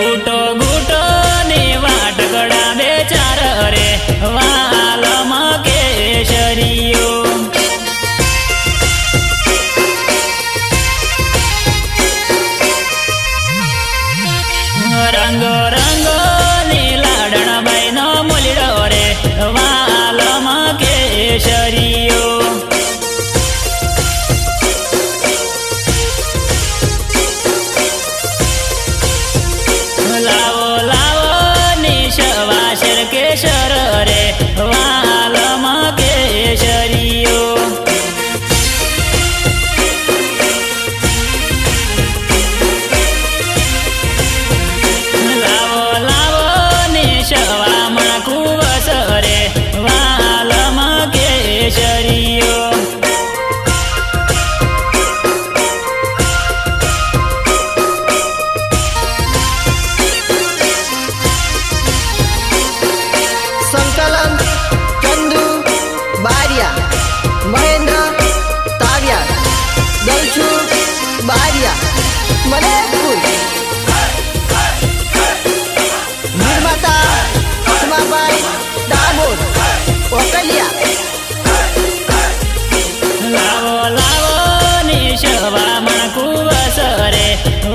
घूटो घूटो ने वाटकड़ा बेचार रे वालम केशरियो रंग रंग ने लाडण भाई नो मोलीडो रे वालम केशरियो लावो लावो निशवाशर केशर रे वालम केशरियो लावो लावो निशवा मणकुवस रे वालम केशरियो संकलन चंदू बारिया महेंद्र ताविया दलछू बारिया मलेकपुर निर्माता समाबाई दामोद ओकलिया लावो लावो निशवा मणकुवस रे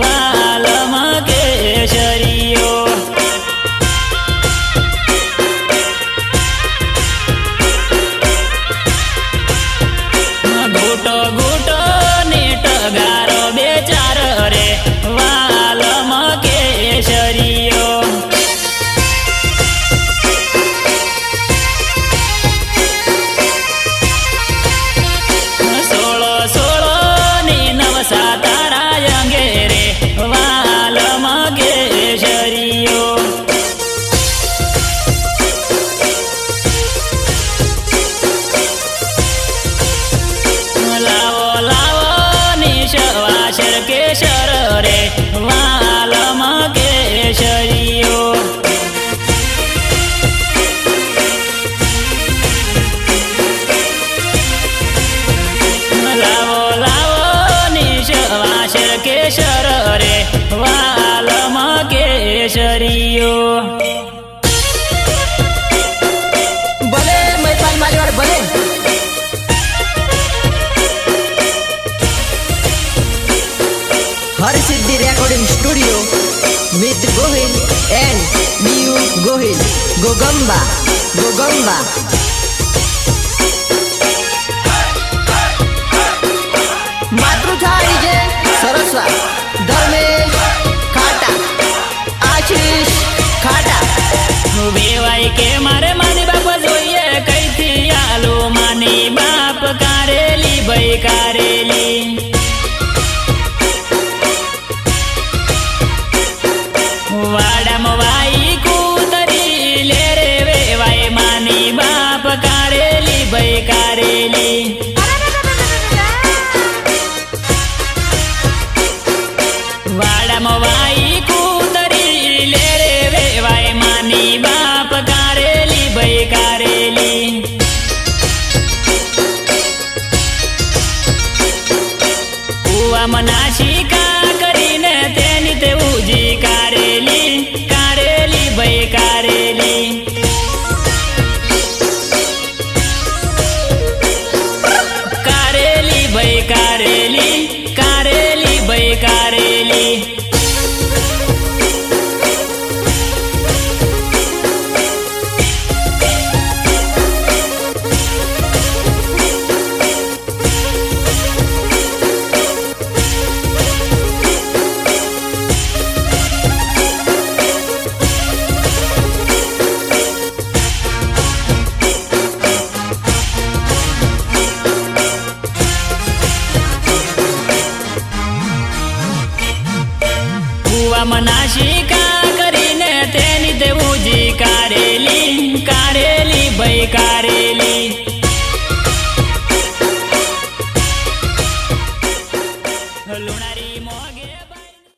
वालम केशरियो घूटो घूटो नीट गारो बेचार रे वालम केशरियो सोळो सोळो नी नवसा तारा अंगे रे वालम केशरियो लावो लावो निशवाशर केशर रे वालम केशरियो लावो लावो निशवाशर केशर रे वालम केशरियो भले मैपाल मालीवाड़ भले Har Siddhi recording studio with Gohil and new Gohil Gogamba Gogamba मातृथा डीजे सरस्वा धर्मेश खाटा आशीष खाटा बेवाई के मारे मानी बाप जोइए कैथी आलू मानी बाप कारेली भाई कारेली वाडम वाई कूतरी ले रे वेवाई मानी बाप कारेली भाई कारेली वाडम वाई कूतरी ले रे वेवाई मानी बाप कारेली भाई कारेली कुआ मनाशी का કરીને તેની તે ઉજી કારેલી કારેલી ભાઈ કારેલી કારેલી ભાઈ કારેલી કારેલી ભાઈ કારેલી મનાશી કા કરીને તેની તે ઉજી કારેલી કારેલી ભાઈ કારેલી